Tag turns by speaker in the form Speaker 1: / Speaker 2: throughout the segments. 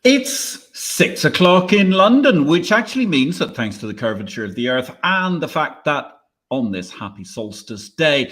Speaker 1: It's 6 o'clock in London, which actually means that thanks to the curvature of the Earth and the fact that on this happy solstice day,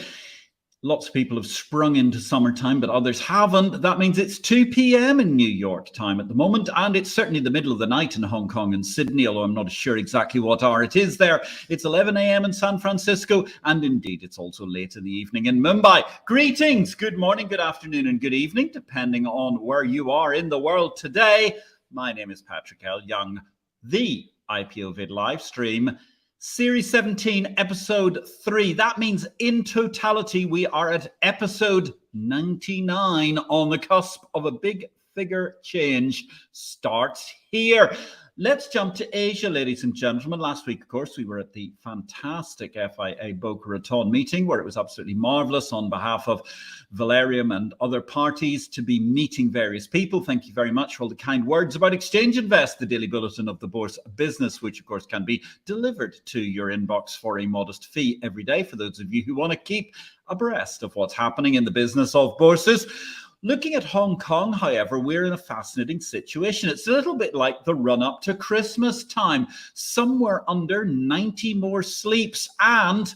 Speaker 1: lots of people have sprung into summertime, but others haven't. That means it's 2 p.m. in New York time at the moment, and it's certainly the middle of the night in Hong Kong and Sydney, although I'm not sure exactly what hour it is there. It's 11 a.m. in San Francisco, and indeed it's also late in the evening in Mumbai. Greetings, good morning, good afternoon, and good evening, depending on where you are in the world today. My name is Patrick L. Young, the IPO-VID live stream. Series 17, episode 3. That means in totality, we are at episode 99 on the cusp of a big figure change starts here. Let's jump to Asia, ladies and gentlemen. Last week, of course, we were at the fantastic FIA Boca Raton meeting where it was absolutely marvelous on behalf of Valerium and other parties to be meeting various people. Thank you very much for all the kind words about Exchange Invest, the daily bulletin of the Bourse business, which, of course, can be delivered to your inbox for a modest fee every day for those of you who want to keep abreast of what's happening in the business of bourses. Looking at Hong Kong, however, we're in a fascinating situation. It's a little bit like the run-up to Christmas time. Somewhere under 90 more sleeps and,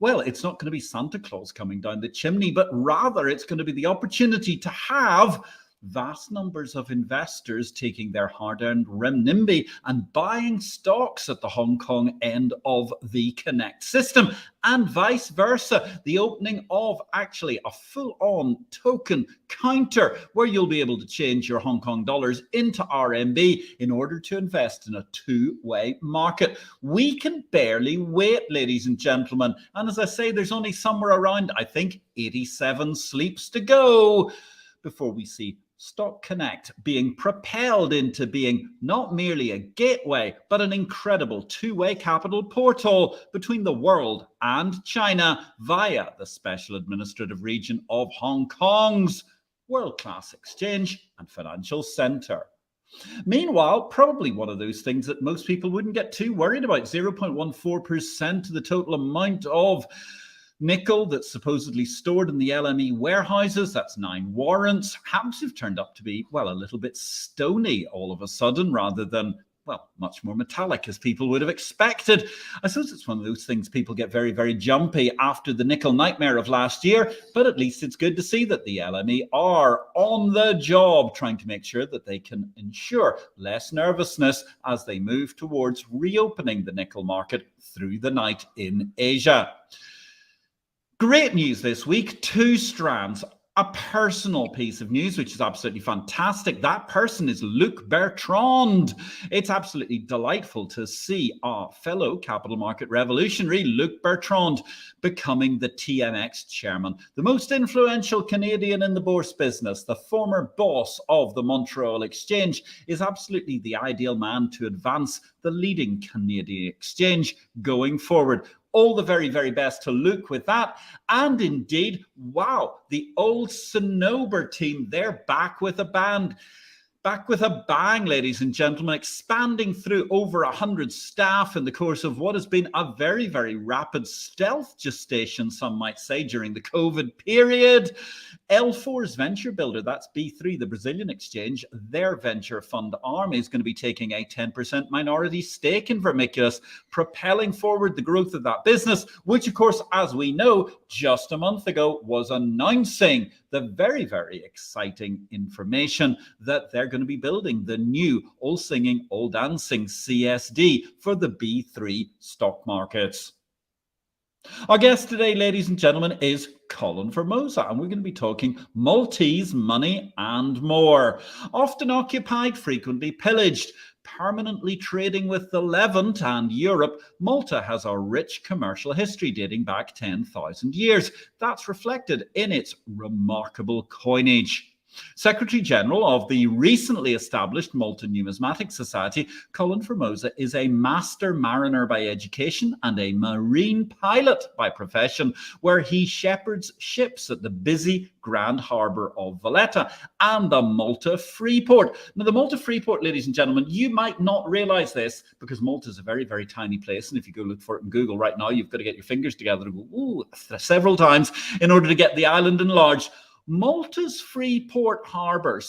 Speaker 1: well, it's not going to be Santa Claus coming down the chimney, but rather it's going to be the opportunity to have vast numbers of investors taking their hard-earned renminbi and buying stocks at the Hong Kong end of the Connect system, and vice versa. The opening of actually a full-on token counter where you'll be able to change your Hong Kong dollars into RMB in order to invest in a two-way market. We can barely wait, ladies and gentlemen. And as I say, there's only somewhere around, I think, 87 sleeps to go before we see Stock Connect being propelled into being not merely a gateway, but an incredible two-way capital portal between the world and China via the Special Administrative Region of Hong Kong's world-class exchange and financial center. Meanwhile, probably one of those things that most people wouldn't get too worried about, 0.14% of the total amount of nickel that's supposedly stored in the LME warehouses. That's 9 warrants. Happens to have turned up to be, well, a little bit stony all of a sudden rather than, well, much more metallic as people would have expected. I suppose it's one of those things people get very, very jumpy after the nickel nightmare of last year, but at least it's good to see that the LME are on the job trying to make sure that they can ensure less nervousness as they move towards reopening the nickel market through the night in Asia. Great news this week, 2 strands. A personal piece of news, which is absolutely fantastic. That person is Luc Bertrand. It's absolutely delightful to see our fellow capital market revolutionary, Luc Bertrand, becoming the TMX chairman, the most influential Canadian in the bourse business. The former boss of the Montreal Exchange is absolutely the ideal man to advance the leading Canadian exchange going forward. All the very, very best to Luke with that. And indeed, wow, the old Cinnober team, they're back with a band. Back with a bang, ladies and gentlemen, expanding through over 100 staff in the course of what has been a very, very rapid stealth gestation, some might say, during the COVID period. L4's venture builder, that's B3, the Brazilian exchange, their venture fund arm is going to be taking a 10% minority stake in Vermiculous, propelling forward the growth of that business, which, of course, as we know, just a month ago was announcing the very, very exciting information that they're going to be building the new all singing, all dancing CSD for the B3 stock markets. Our guest today, ladies and gentlemen, is Colin Formosa, and we're going to be talking Maltese money and more. Often occupied, frequently pillaged, permanently trading with the Levant and Europe, Malta has a rich commercial history dating back 10,000 years. That's reflected in its remarkable coinage. Secretary General of the recently established Malta Numismatic Society, Colin Formosa is a master mariner by education and a marine pilot by profession, where he shepherds ships at the busy Grand Harbour of Valletta and the Malta Freeport. Now, the Malta Freeport, ladies and gentlemen, you might not realize this because Malta is a very, very tiny place. And if you go look for it in Google right now, you've got to get your fingers together and go, ooh, several times in order to get the island enlarged. Malta's Freeport Harbour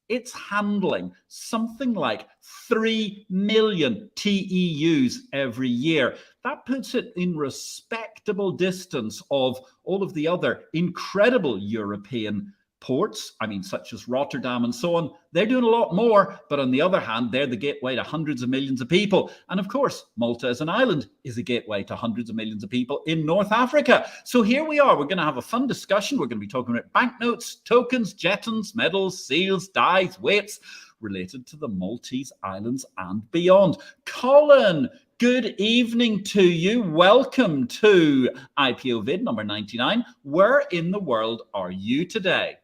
Speaker 1: it's handling something like 3 million TEUs every year. That puts it in respectable distance of all of the other incredible European ports, such as Rotterdam and so on. They're doing a lot more, but on the other hand, they're the gateway to hundreds of millions of people. And of course, Malta as an island is a gateway to hundreds of millions of people in North Africa. So here we are. We're going to have a fun discussion. We're going to be talking about banknotes, tokens, jetons, medals, seals, dies, weights related to the Maltese Islands and beyond. Colin, good evening to you. Welcome to IPO-VID number 99. Where in the world are you today?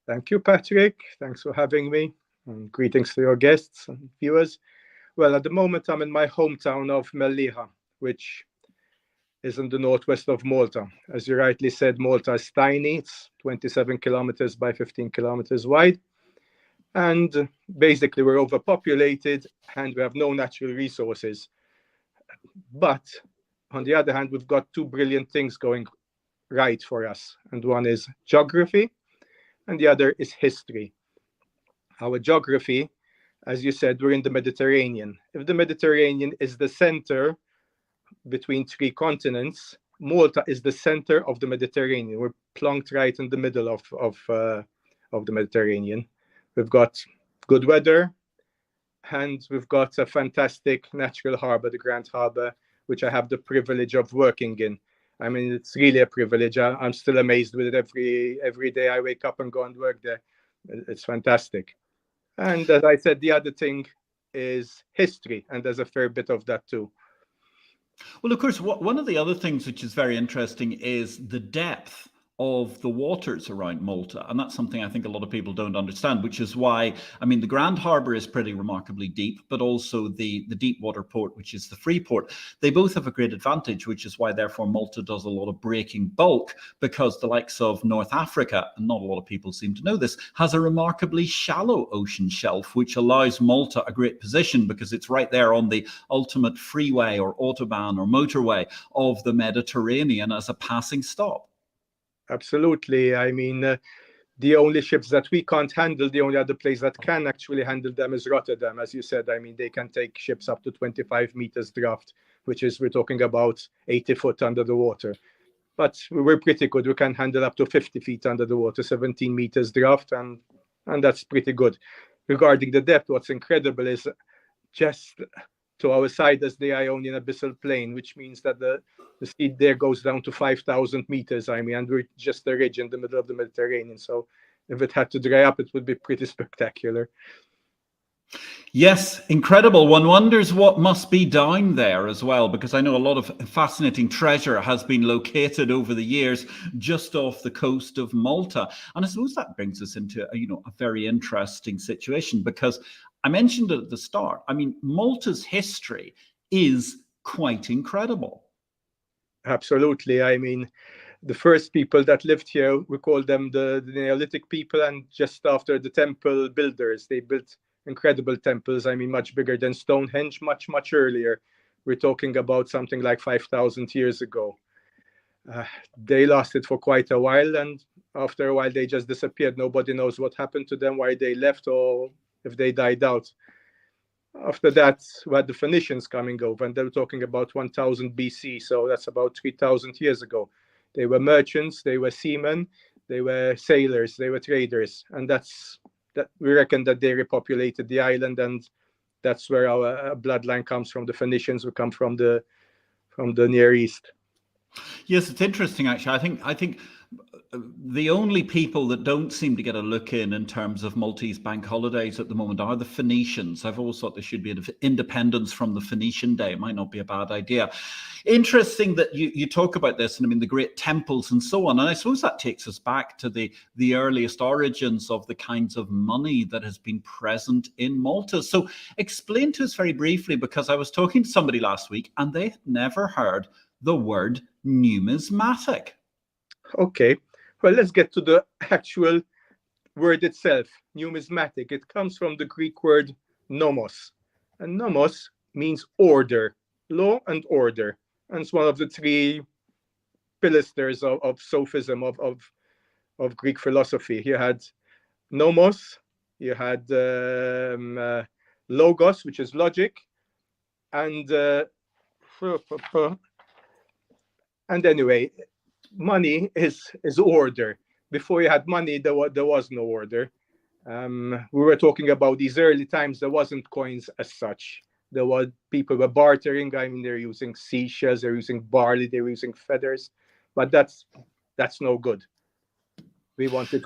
Speaker 2: Thank you, Patrick. Thanks for having me. And greetings to your guests and viewers. Well, at the moment, I'm in my hometown of Melliha, which is in the northwest of Malta. As you rightly said, Malta is tiny. It's 27 kilometers by 15 kilometers wide. And basically, we're overpopulated and we have no natural resources. But on the other hand, we've got two brilliant things going right for us. And one is geography, and the other is history. Our geography, as you said, we're in the Mediterranean. If the Mediterranean is the center between three continents, Malta is the center of the Mediterranean. We're plunked right in the middle of the Mediterranean. We've got good weather, and we've got a fantastic natural harbor, the Grand Harbour, which I have the privilege of working in. It's really a privilege. I'm still amazed with it every day I wake up and go and work there. It's fantastic. And as I said, the other thing is history, and there's a fair bit of that too.
Speaker 1: Well, of course, one of the other things which is very interesting is the depth of the waters around Malta. And that's something I think a lot of people don't understand, which is why, the Grand Harbour is pretty remarkably deep, but also the deep water port, which is the Freeport. They both have a great advantage, which is why, therefore, Malta does a lot of breaking bulk, because the likes of North Africa, and not a lot of people seem to know this, has a remarkably shallow ocean shelf, which allows Malta a great position because it's right there on the ultimate freeway or autobahn or motorway of the Mediterranean as a passing stop.
Speaker 2: Absolutely. The only ships that we can't handle, the only other place that can actually handle them is Rotterdam. As you said, they can take ships up to 25 meters draft, which is, we're talking about 80 foot under the water. But we're pretty good. We can handle up to 50 feet under the water, 17 meters draft, and that's pretty good. Regarding the depth, what's incredible is just to our side as the Ionian Abyssal Plain, which means that the sea there goes down to 5,000 meters. And we're just a ridge in the middle of the Mediterranean. So if it had to dry up, it would be pretty spectacular.
Speaker 1: Yes, incredible. One wonders what must be down there as well, because I know a lot of fascinating treasure has been located over the years just off the coast of Malta. And I suppose that brings us into a very interesting situation, because I mentioned it at the start. Malta's history is quite incredible.
Speaker 2: Absolutely. The first people that lived here, we call them the Neolithic people, and just after the temple builders, they built incredible temples, much bigger than Stonehenge, much, much earlier. We're talking about something like 5,000 years ago. They lasted for quite a while, and after a while, they just disappeared. Nobody knows what happened to them, why they left, or if they died out. After that, we had the Phoenicians coming over, and they were talking about 1000 BC, so that's about 3,000 years ago. They were merchants, they were seamen, they were sailors, they were traders, and that we reckon that they repopulated the island, and that's where our bloodline comes from. The Phoenicians, we come from the Near East.
Speaker 1: Yes, it's interesting, actually. I think the only people that don't seem to get a look in terms of Maltese bank holidays at the moment are the Phoenicians. I've always thought there should be an independence from the Phoenician Day. It might not be a bad idea. Interesting that you talk about this, and the great temples and so on. And I suppose that takes us back to the earliest origins of the kinds of money that has been present in Malta. So explain to us very briefly, because I was talking to somebody last week and they had never heard the word numismatic.
Speaker 2: Okay, well, let's get to the actual word itself, numismatic. It comes from the Greek word nomos, and nomos means order, law and order. And it's one of the three pilasters of sophism, of Greek philosophy. You had nomos, you had logos, which is logic, and anyway, money is order. Before you had money, there was no order. We were talking about these early times. There wasn't coins as such. There were people were bartering. I mean, they're using seashells, they're using barley, they're using feathers, but that's no good. We wanted.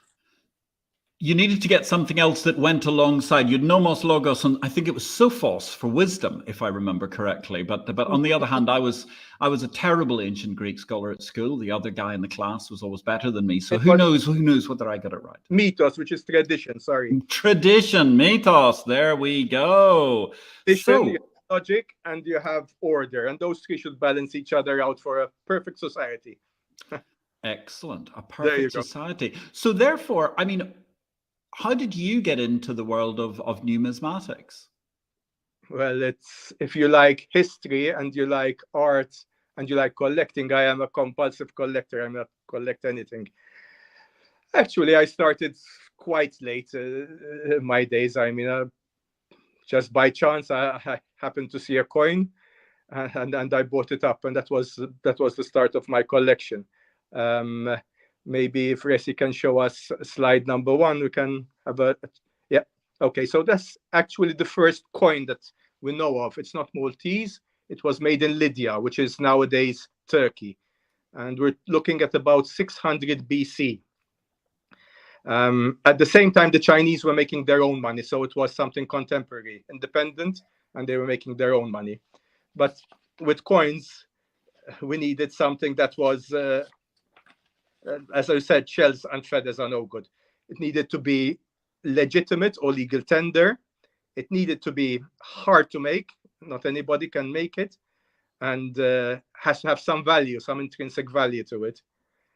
Speaker 1: You needed to get something else that went alongside. You'd nomos, logos, and I think it was sophos for wisdom, if I remember correctly. But on the other hand, I was a terrible ancient Greek scholar at school. The other guy in the class was always better than me. So who knows whether I got it right?
Speaker 2: Mythos, which is tradition. Sorry.
Speaker 1: Tradition, mythos. There we go.
Speaker 2: Tradition,
Speaker 1: So
Speaker 2: you have logic, and you have order, and those three should balance each other out for a perfect society.
Speaker 1: Excellent, a perfect society. So therefore, I mean, how did you get into the world of numismatics?
Speaker 2: Well, it's if you like history and you like art and you like collecting, I am a compulsive collector. I'm not collect anything. Actually, I started quite late in my days. I mean, just by chance, I happened to see a coin, and I bought it up, and that was the start of my collection. Maybe if Resi can show us slide number 1, we can have a, yeah. Okay, so that's actually the first coin that we know of. It's not Maltese. It was made in Lydia, which is nowadays Turkey. And we're looking at about 600 BC. At the same time, the Chinese were making their own money. So it was something contemporary, independent, and they were making their own money. But with coins, we needed something that was, as I said, shells and feathers are no good. It needed to be legitimate or legal tender. It needed to be hard to make. Not anybody can make it. And has to have some value, some intrinsic value to it.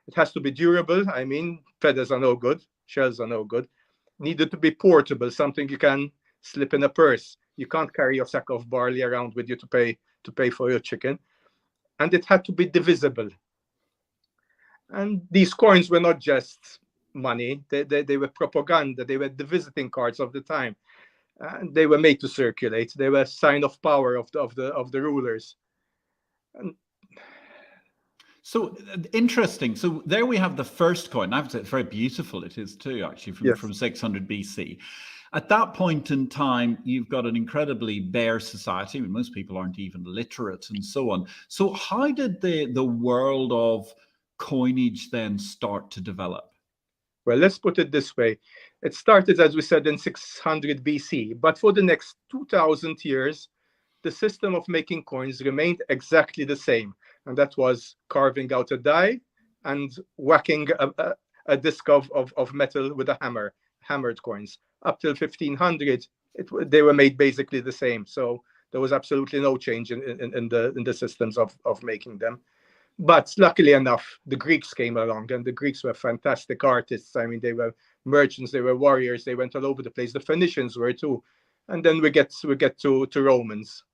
Speaker 2: It has to be durable. I mean, feathers are no good. Shells are no good. Needed to be portable, something you can slip in a purse. You can't carry your sack of barley around with you to pay for your chicken. And it had to be divisible. And these coins were not just money. They were propaganda. They were the visiting cards of the time. And they were made to circulate. They were a sign of power of the rulers. And
Speaker 1: so interesting. So there we have the first coin. I have to say it's very beautiful. It is too, actually, from 600 BC. At that point in time, you've got an incredibly bare society. I mean, most people aren't even literate and so on. So how did the world of coinage then start to develop?
Speaker 2: Well, let's put it this way. It started, as we said, in 600 BC. But for the next 2,000 years, the system of making coins remained exactly the same. And that was carving out a die and whacking a disc of metal with a hammer, hammered coins. Up till 1500, they were made basically the same. So there was absolutely no change in the systems of making them. But luckily enough, the Greeks came along, and the Greeks were fantastic artists. I mean, they were merchants, they were warriors, they went all over the place. The Phoenicians were too. And then we get to Romans.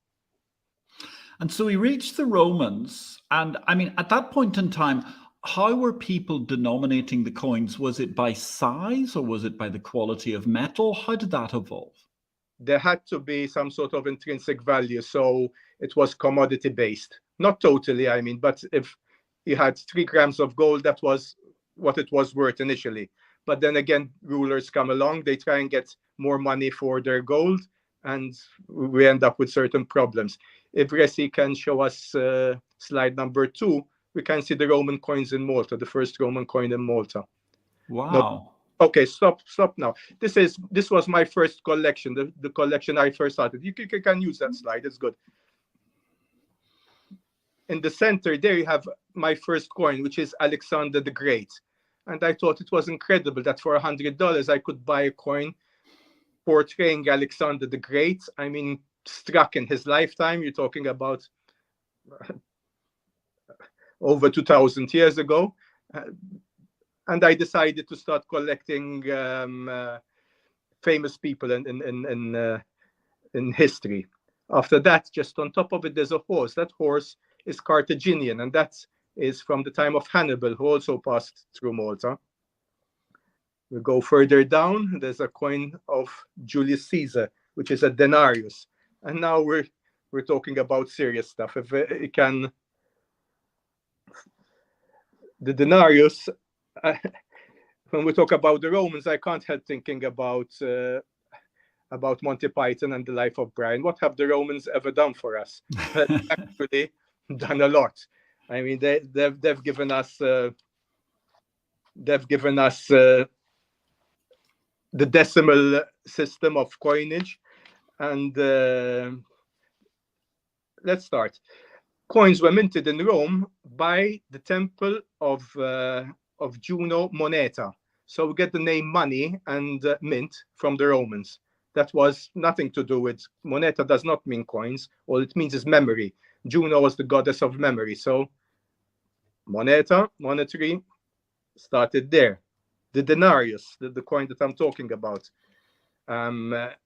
Speaker 1: And so we reached the Romans, and I mean, at that point in time, how were people denominating the coins? Was it by size, or was it by the quality of metal? How did that evolve?
Speaker 2: There had to be some sort of intrinsic value, so it was commodity based. Not totally, I mean, but if you had 3 grams of gold, that was what it was worth initially. But then again, rulers come along, they try and get more money for their gold, and we end up with certain problems. If Resi can show us slide number 2, we can see the Roman coins in Malta, the first Roman coin in Malta.
Speaker 1: Wow.
Speaker 2: No. Okay, stop now. This was my first collection, the collection I first started. You can use that slide, it's good. In the center there you have my first coin, which is Alexander the Great. And I thought it was incredible that for $100 I could buy a coin portraying Alexander the Great. I mean, struck in his lifetime. You're talking about over 2,000 years ago. And I decided to start collecting famous people in history. After that, just on top of it, there's a horse. That horse is Carthaginian, and that is from the time of Hannibal, who also passed through Malta. We go further down. There's a coin of Julius Caesar, which is a denarius. And now we're talking about serious stuff. If it can, the denarius. When we talk about the Romans, I can't help thinking about Monty Python and the Life of Brian. What have the Romans ever done for us? Actually, done a lot. I mean, they've given us the decimal system of coinage, and let's start. Coins were minted in Rome by the temple of Juno Moneta. So we get the name money and mint from the Romans. That was nothing to do with moneta. Does not mean coins. All it means is memory. Juno was the goddess of memory. So moneta, monetary, started there. The denarius, the coin that I'm talking about, that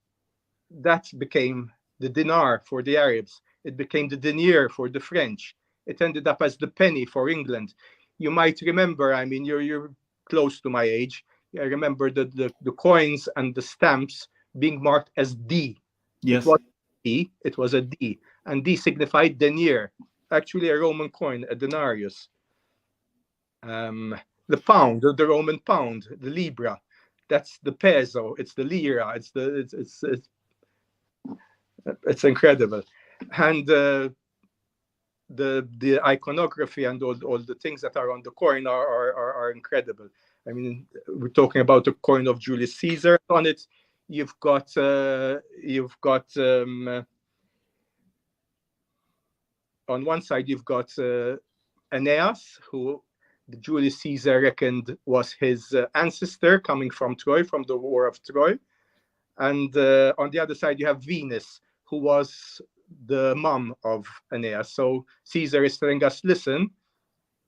Speaker 2: became the dinar for the Arabs. It became the denier for the French. It ended up as the penny for England. You might remember, I mean, you're close to my age. I remember the coins and the stamps being marked as D.
Speaker 1: Yes.
Speaker 2: It was a D. And D signified denier, actually a Roman coin, a denarius. The pound, the Roman pound, the libra, that's the peso, it's the lira, it's incredible. And the iconography and all the things that are on the coin are incredible. I mean, we're talking about the coin of Julius Caesar. On it, you've got on one side you've got Aeneas, who the Julius Caesar reckoned was his ancestor coming from Troy, from the War of Troy. And on the other side, you have Venus, who was the mom of Aeneas. So Caesar is telling us, listen,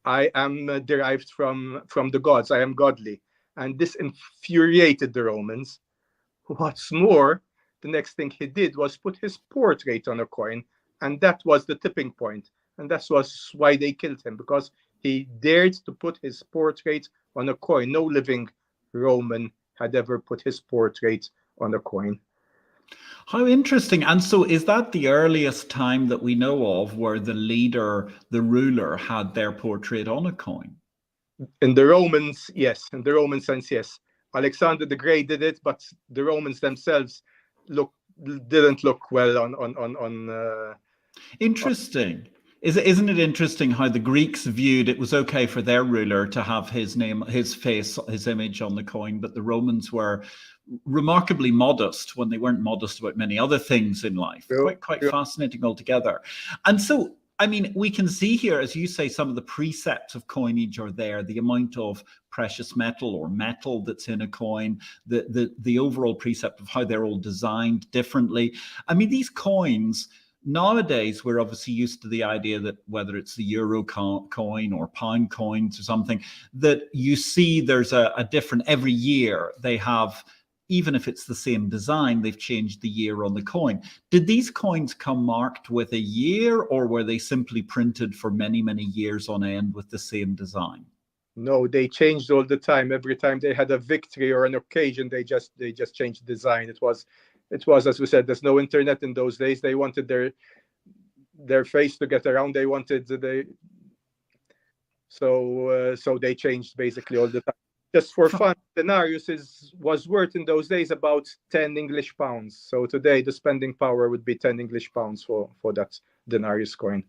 Speaker 2: I am derived from the gods. I am godly. And this infuriated the Romans. What's more, the next thing he did was put his portrait on a coin. And that was the tipping point. And that was why they killed him, because he dared to put his portrait on a coin. No living Roman had ever put his portrait on a coin.
Speaker 1: How interesting. And so is that the earliest time that we know of where the leader, the ruler, had their portrait on a coin?
Speaker 2: In the Romans, yes. In the Roman sense, yes. Alexander the Great did it, but the Romans themselves didn't look well on
Speaker 1: Interesting. Isn't it interesting how the Greeks viewed it was okay for their ruler to have his name, his face, his image on the coin, but the Romans were remarkably modest when they weren't modest about many other things in life. Quite fascinating altogether. And so, I mean, we can see here, as you say, some of the precepts of coinage are there, the amount of precious metal or metal that's in a coin, the overall precept of how they're all designed differently. I mean, these coins, nowadays, we're obviously used to the idea that whether it's the euro coin or pound coins or something, that you see there's a different, every year they have, even if it's the same design, they've changed the year on the coin. Did these coins come marked with a year, or were they simply printed for many, many years on end with the same design?
Speaker 2: No, they changed all the time. Every time they had a victory or an occasion, they just changed design. It was, as we said, there's no internet in those days. They wanted their face to get around. They wanted so they changed basically all the time. Just for fun, denarius was worth in those days about 10 English pounds. So today the spending power would be 10 English pounds for that denarius coin.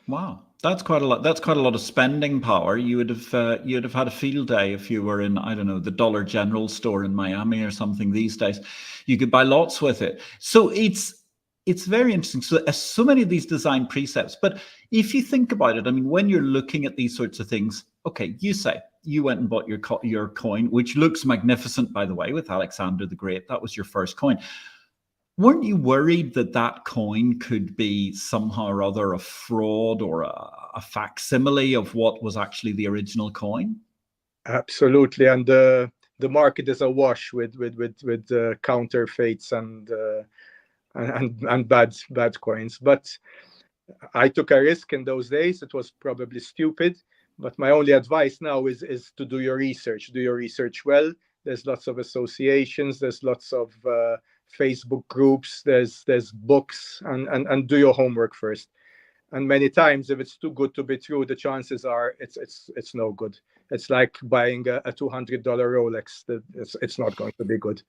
Speaker 1: Wow, that's quite a lot. That's quite a lot of spending power. You'd have had a field day if you were in, I don't know, the Dollar General store in Miami or something these days. You could buy lots with it. So it's very interesting. So many of these design precepts. But if you think about it, I mean, when you're looking at these sorts of things, okay, you say you went and bought your coin, which looks magnificent, by the way, with Alexander the Great. That was your first coin. Weren't you worried that that coin could be somehow or other a fraud or a facsimile of what was actually the original coin?
Speaker 2: Absolutely, and the market is awash with counterfeits and bad coins. But I took a risk in those days. It was probably stupid, but my only advice now is to do your research. Do your research well. There's lots of associations. There's lots of Facebook groups. There's books, and do your homework first. And many times, if it's too good to be true, the chances are it's no good. It's like buying a $200 Rolex. It's not going to be good.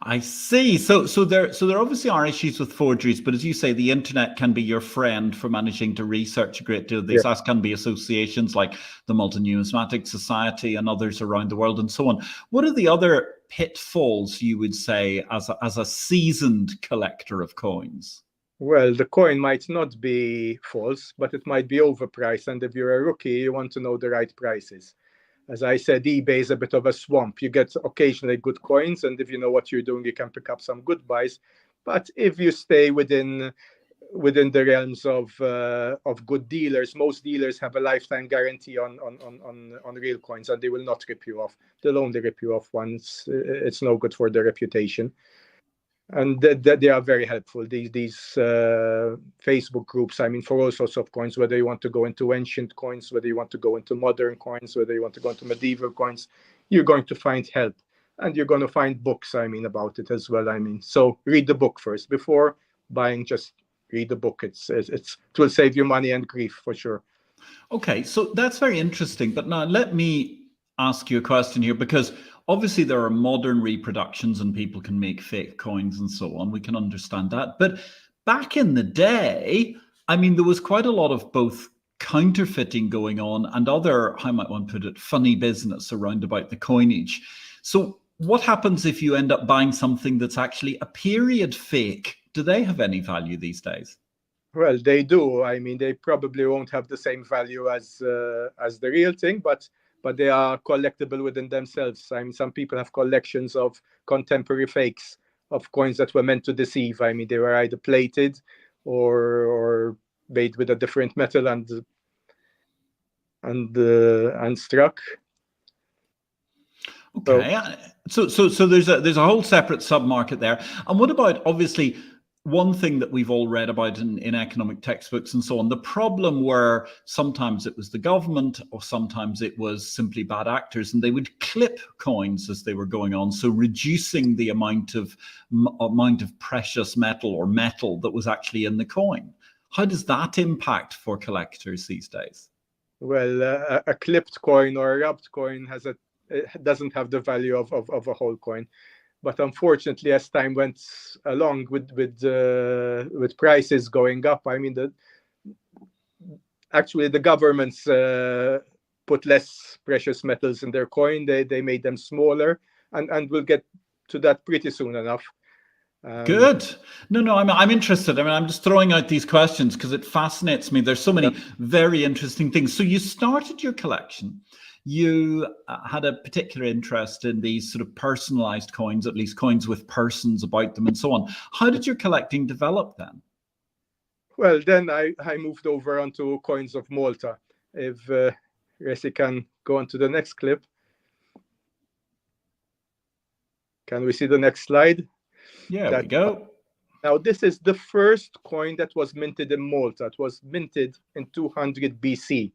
Speaker 1: I see. So there obviously are issues with forgeries, but as you say, the internet can be your friend for managing to research a great deal of these. Yeah. As can be associations like the Malta Numismatic Society and others around the world and so on. What are the other pitfalls you would say as a seasoned collector of coins?
Speaker 2: Well, the coin might not be false, but it might be overpriced. And if you're a rookie, you want to know the right prices. As I said, eBay is a bit of a swamp. You get occasionally good coins, and if you know what you're doing, you can pick up some good buys. But if you stay within the realms of good dealers, most dealers have a lifetime guarantee on real coins, and they will not rip you off. They'll only rip you off once. It's no good for their reputation. And they are very helpful. These Facebook groups, I mean, for all sorts of coins, whether you want to go into ancient coins, whether you want to go into modern coins, whether you want to go into medieval coins, you're going to find help. And you're going to find books, I mean, about it as well. I mean, so read the book first. Before buying, just read the book. It will save you money and grief for sure.
Speaker 1: Okay, so that's very interesting. But now let me ask you a question here, because obviously there are modern reproductions and people can make fake coins and so on. We can understand that. But back in the day, I mean, there was quite a lot of both counterfeiting going on and other, how might one put it, funny business around about the coinage. So what happens if you end up buying something that's actually a period fake? Do they have any value these days?
Speaker 2: Well, they do. I mean, they probably won't have the same value as the real thing, but they are collectible within themselves. I mean, some people have collections of contemporary fakes of coins that were meant to deceive. I mean, they were either plated or made with a different metal and struck.
Speaker 1: Okay, so there's a whole separate sub-market there. And what about, obviously, one thing that we've all read about in economic textbooks and so on, the problem where sometimes it was the government or sometimes it was simply bad actors, and they would clip coins as they were going on, so reducing the amount of precious metal or metal that was actually in the coin. How does that impact for collectors these days?
Speaker 2: Well, a clipped coin or a rubbed coin doesn't have the value of a whole coin. But unfortunately, as time went along with prices going up, I mean, actually the governments put less precious metals in their coin. They made them smaller, and we'll get to that pretty soon enough.
Speaker 1: Good. No, I'm interested. I mean, I'm just throwing out these questions because it fascinates me. There's so many very interesting things. So you started your collection. You had a particular interest in these sort of personalized coins, at least coins with persons about them and so on. How did your collecting develop then?
Speaker 2: Well, then I moved over onto coins of Malta. If Resi can go on to the next clip. Can we see the next slide?
Speaker 1: Yeah, there we go.
Speaker 2: Now, this is the first coin that was minted in Malta. It was minted in 200 BC.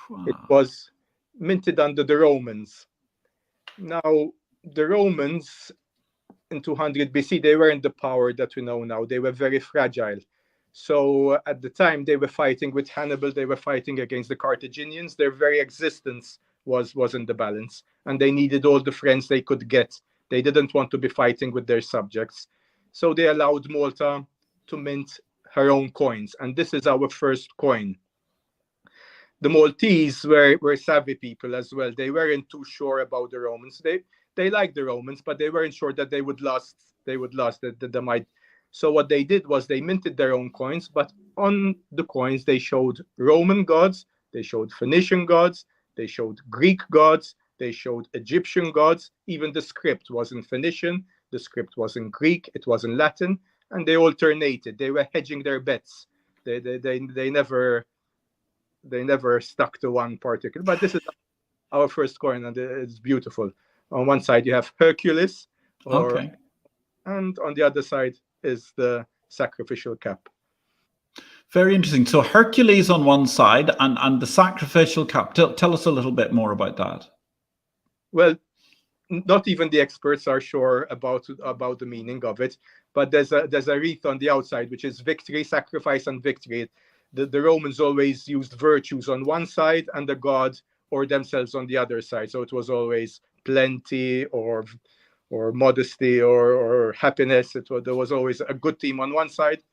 Speaker 2: Wow. It was minted under the Romans. Now, the Romans in 200 BC, they weren't the power that we know now. They were very fragile. So at the time, they were fighting with Hannibal. They were fighting against the Carthaginians. Their very existence was in the balance, and they needed all the friends they could get. They didn't want to be fighting with their subjects. So they allowed Malta to mint her own coins. And this is our first coin. The Maltese were savvy people as well. They weren't too sure about the Romans. They liked the Romans, but they weren't sure that they would last. That they might. So what they did was they minted their own coins, but on the coins they showed Roman gods, they showed Phoenician gods, they showed Greek gods, they showed Egyptian gods. Even the script was in Phoenician, the script was in Greek, it was in Latin, and they alternated. They were hedging their bets. They never stuck to one particular. But this is our first coin, and it's beautiful. On one side you have Hercules, and on the other side is the sacrificial cap.
Speaker 1: Very interesting. So Hercules on one side and the sacrificial cap. Tell us a little bit more about that.
Speaker 2: Well, not even the experts are sure about the meaning of it. But there's a wreath on the outside, which is victory, sacrifice, and victory. The Romans always used virtues on one side and the god or themselves on the other side. So it was always plenty or modesty or happiness. There was always a good team on one side,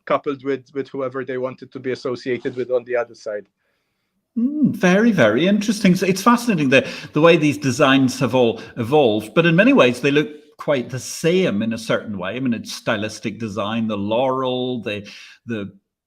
Speaker 2: coupled with whoever they wanted to be associated with on the other side.
Speaker 1: Very, very interesting. So it's fascinating the way these designs have all evolved, but in many ways they look quite the same in a certain way. I mean, it's stylistic design, the laurel, the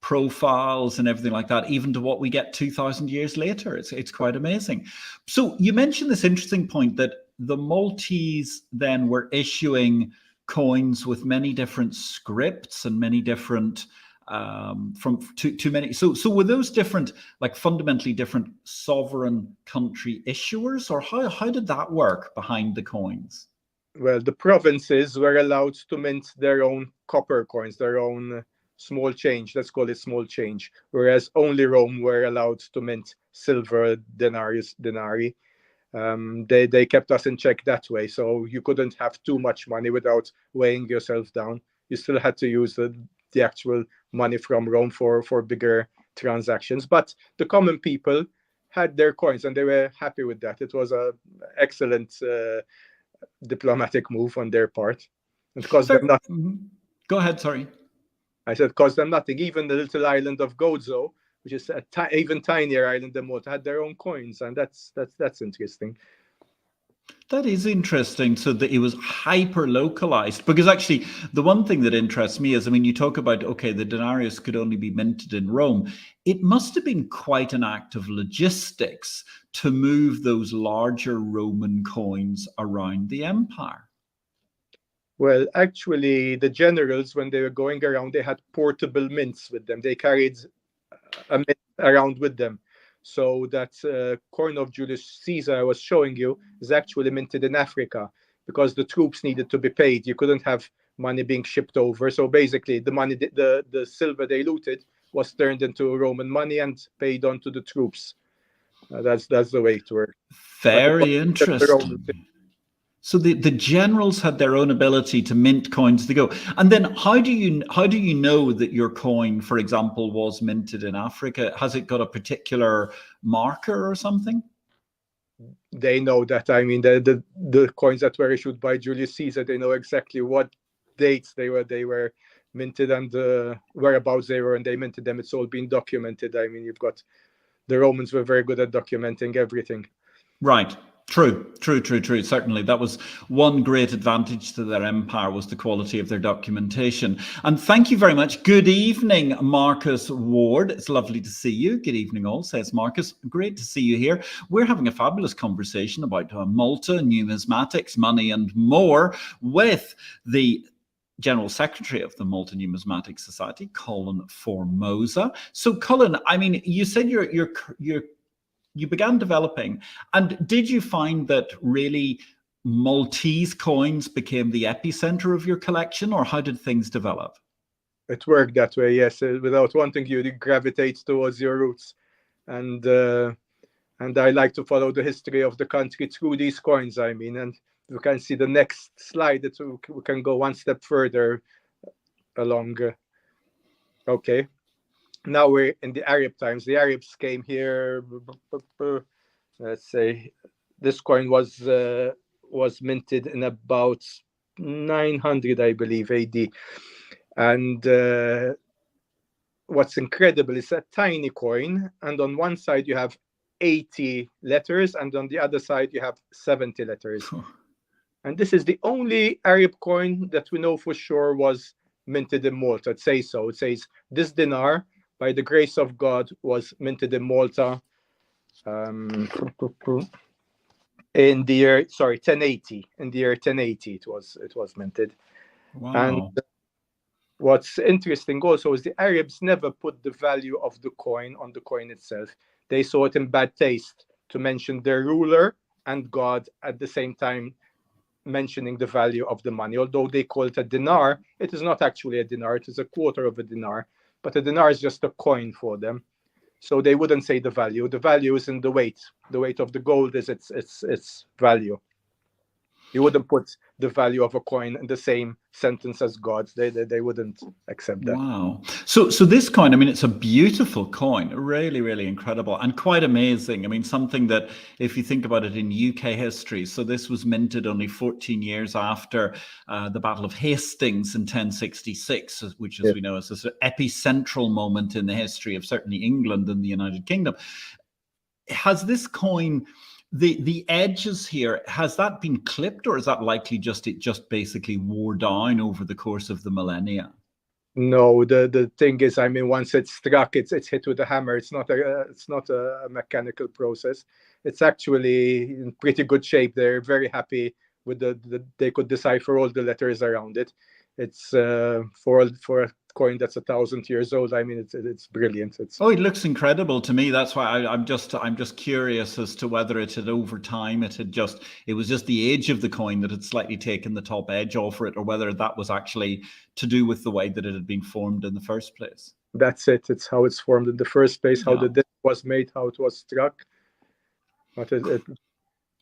Speaker 1: profiles and everything like that, even to what we get 2,000 years later. It's quite amazing. So you mentioned this interesting point that the Maltese then were issuing coins with many different scripts and many different from too many. So were those different, like fundamentally different sovereign country issuers, or how did that work behind the coins?
Speaker 2: Well, the provinces were allowed to mint their own copper coins, their own small change. Let's call it small change. Whereas only Rome were allowed to mint silver denarii. They kept us in check that way. So you couldn't have too much money without weighing yourself down. You still had to use the actual money from Rome for bigger transactions. But the common people had their coins and they were happy with that. It was an excellent diplomatic move on their part. It cost them nothing.
Speaker 1: Go ahead, sorry.
Speaker 2: I said cost them nothing. Even the little island of Gozo, which is a even tinier island than Malta, had their own coins, and that's interesting.
Speaker 1: That is interesting. So that it was hyper localized, because actually the one thing that interests me is, I mean, you talk about, okay, the denarius could only be minted in Rome. It must have been quite an act of logistics to move those larger Roman coins around the empire.
Speaker 2: Well, actually, the generals, when they were going around, they had portable mints with them. They carried a mint around with them. So that coin of Julius Caesar I was showing you is actually minted in Africa because the troops needed to be paid. You couldn't have money being shipped over. So basically, the money, the silver they looted was turned into Roman money and paid on to the troops. That's the way it worked.
Speaker 1: Very interesting. So the generals had their own ability to mint coins to go. And then how do you know that your coin, for example, was minted in Africa? Has it got a particular marker or something?
Speaker 2: They know that. I mean, the coins that were issued by Julius Caesar, they know exactly what dates they were minted and whereabouts they were, and they minted them. It's all been documented. I mean, the Romans were very good at documenting everything.
Speaker 1: Right. True. Certainly. That was one great advantage to their empire, was the quality of their documentation. And thank you very much. Good evening, Marcus Ward. It's lovely to see you. Good evening all, says Marcus. Great to see you here. We're having a fabulous conversation about Malta, numismatics, money and more with the General Secretary of the Malta Numismatic Society, Colin Formosa. So Colin, I mean, you said you began developing, and did you find that really Maltese coins became the epicenter of your collection, or how did things develop?
Speaker 2: It worked that way, yes. Without wanting, you gravitate towards your roots, and I like to follow the history of the country through these coins. I mean, and you can see the next slide that we can go one step further along. Okay. Now we're in the Arab times. The Arabs came here. Let's say this coin was minted in about 900, I believe, AD. And what's incredible is a tiny coin, and on one side you have 80 letters, and on the other side you have 70 letters. And this is the only Arab coin that we know for sure was minted in Malta. It says so. It says this dinar, by the grace of God, was minted in Malta in the year 1080. In the year 1080, it was minted.
Speaker 1: Wow.
Speaker 2: And what's interesting also is the Arabs never put the value of the coin on the coin itself. They saw it in bad taste to mention their ruler and God at the same time mentioning the value of the money. Although they call it a dinar, it is not actually a dinar. It is a quarter of a dinar. But a dinar is just a coin for them, so they wouldn't say the value. The value is in the weight. The weight of the gold is its value. You wouldn't put the value of a coin in the same sentence as God. They wouldn't accept that.
Speaker 1: Wow. So this coin, I mean, it's a beautiful coin, really, really incredible and quite amazing. I mean, something that if you think about it in UK history, so this was minted only 14 years after the Battle of Hastings in 1066, which, as we know, is an epicentral moment in the history of certainly England and the United Kingdom. Has this coin, the edges here, has that been clipped, or is that likely it just basically wore down over the course of the millennia?
Speaker 2: No, the thing is, I mean, once it's struck, it's hit with a hammer. It's not a mechanical process. It's actually in pretty good shape. They're very happy with they could decipher all the letters around it. It's for a coin that's 1,000 years old. I mean, it's brilliant.
Speaker 1: Oh, it looks incredible to me. That's why I'm just curious as to whether it had over time it was just the age of the coin that had slightly taken the top edge off it, or whether that was actually to do with the way that it had been formed in the first place.
Speaker 2: That's it. It's how it's formed in the first place, how the disc was made, how it was struck. But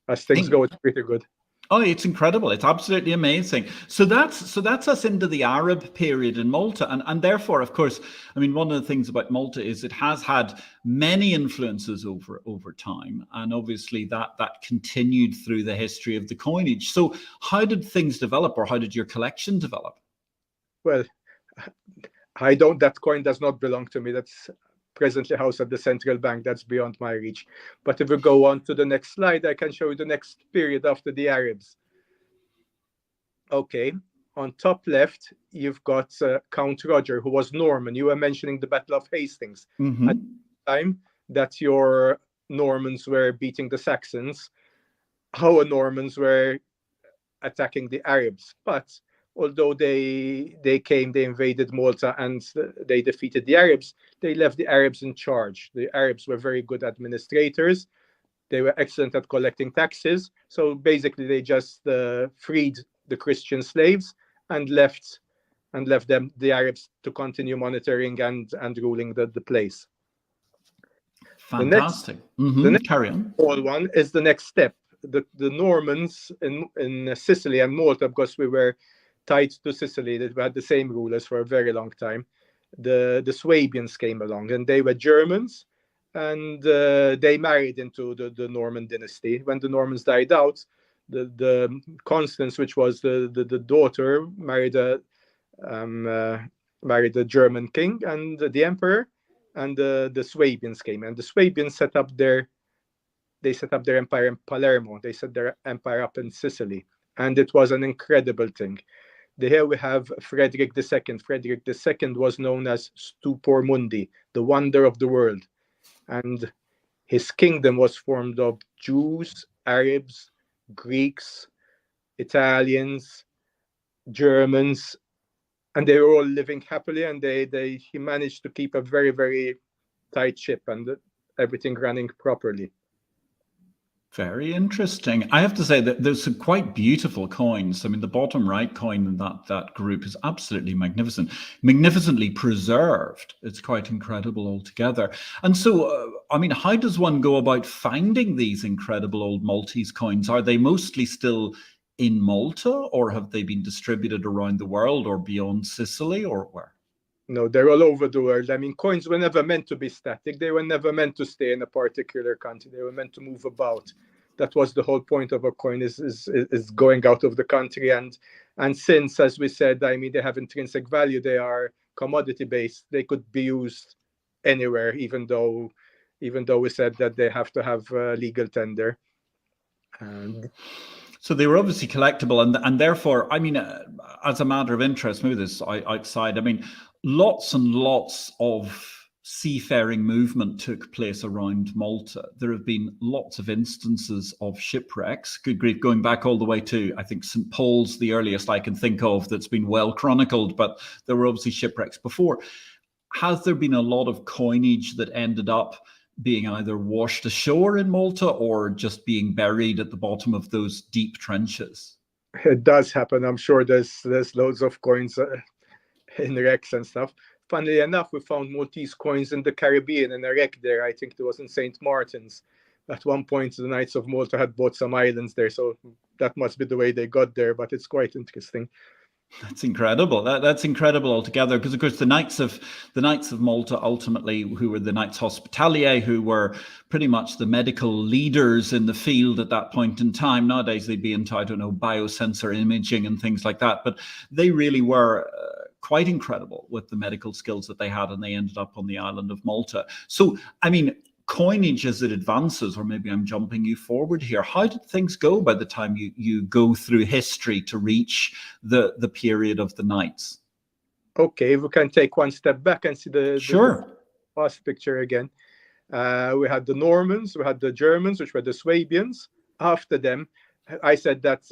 Speaker 2: as things go, it's pretty good.
Speaker 1: Oh, it's incredible. It's absolutely amazing. So that's us into the Arab period in Malta. And therefore, of course, I mean, one of the things about Malta is it has had many influences over time. And obviously that continued through the history of the coinage. So how did things develop, or how did your collection develop?
Speaker 2: Well, that coin does not belong to me. That's presently housed at the central bank. That's beyond my reach. But if we go on to the next slide, I can show you the next period after the Arabs. Okay, on top left, you've got Count Roger, who was Norman. You were mentioning the Battle of Hastings.
Speaker 1: Mm-hmm.
Speaker 2: At the time that your Normans were beating the Saxons, our Normans were attacking the Arabs. But although they invaded Malta and they defeated the Arabs, they left the Arabs in charge. The Arabs were very good administrators. They were excellent at collecting taxes. So basically, they just freed the Christian slaves and left the Arabs to continue monitoring and ruling the place.
Speaker 1: Fantastic.
Speaker 2: The next
Speaker 1: Carry on.
Speaker 2: one is the next step. The Normans in Sicily and Malta, because we were tied to Sicily, that we had the same rulers for a very long time. The Swabians came along, and they were Germans, and they married into the Norman dynasty. When the Normans died out, the Constance, which was the daughter, married a German king and the emperor, and the Swabians came, and the Swabians set up their empire in Palermo. They set their empire up in Sicily, and it was an incredible thing. Here we have Frederick II. Frederick II was known as Stupor Mundi, the wonder of the world. And his kingdom was formed of Jews, Arabs, Greeks, Italians, Germans, and they were all living happily, and he managed to keep a very, very tight ship and everything running properly.
Speaker 1: Very interesting. I have to say that there's some quite beautiful coins. I mean, the bottom right coin in that group is absolutely magnificent, magnificently preserved. It's quite incredible altogether. And so, I mean, how does one go about finding these incredible old Maltese coins? Are they mostly still in Malta, or have they been distributed around the world or beyond Sicily, or where?
Speaker 2: No, they're all over the world. I mean, coins were never meant to be static. They were never meant to stay in a particular country. They were meant to move about. That was the whole point of a coin, is going out of the country. And since, as we said, I mean, they have intrinsic value. They are commodity based. They could be used anywhere, even though we said that they have to have legal tender.
Speaker 1: So they were obviously collectible, and therefore, I mean, as a matter of interest, maybe this outside, I mean, lots and lots of seafaring movement took place around Malta. There have been lots of instances of shipwrecks, good grief, going back all the way to, I think, St. Paul's, the earliest I can think of that's been well chronicled, but there were obviously shipwrecks before. Has there been a lot of coinage that ended up being either washed ashore in Malta or just being buried at the bottom of those deep trenches?
Speaker 2: It does happen. I'm sure there's loads of coins in wrecks and stuff. Funnily enough, we found Maltese coins in the Caribbean in a wreck there. I think it was in St. Martin's. At one point, the Knights of Malta had bought some islands there, so that must be the way they got there, but it's quite interesting.
Speaker 1: That's incredible. That's incredible altogether, because of course the Knights of Malta, ultimately, who were the Knights Hospitalier, who were pretty much the medical leaders in the field at that point in time. Nowadays they'd be into, I don't know, biosensor imaging and things like that, but they really were quite incredible with the medical skills that they had, and they ended up on the island of Malta. So, I mean, coinage as it advances, or maybe I'm jumping you forward here, how did things go by the time you go through history to reach the period of the Knights?
Speaker 2: Okay, we can take one step back and see
Speaker 1: Sure.
Speaker 2: the past picture again. We had the Normans, we had the Germans, which were the Swabians. After them, I said that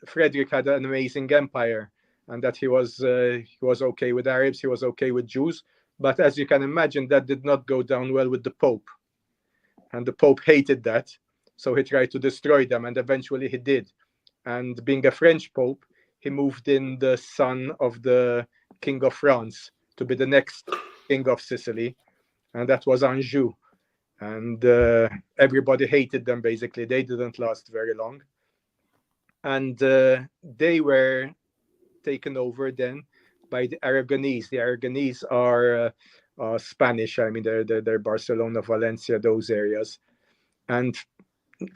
Speaker 2: Frederick had an amazing empire, and that he was okay with Arabs, he was okay with Jews. But as you can imagine, that did not go down well with the Pope. And the Pope hated that. So he tried to destroy them, and eventually he did. And being a French Pope, he moved in the son of the King of France to be the next King of Sicily. And that was Anjou. And everybody hated them, basically. They didn't last very long. And they were taken over then by the Aragonese. The Aragonese are Spanish. I mean, they're Barcelona, Valencia, those areas. And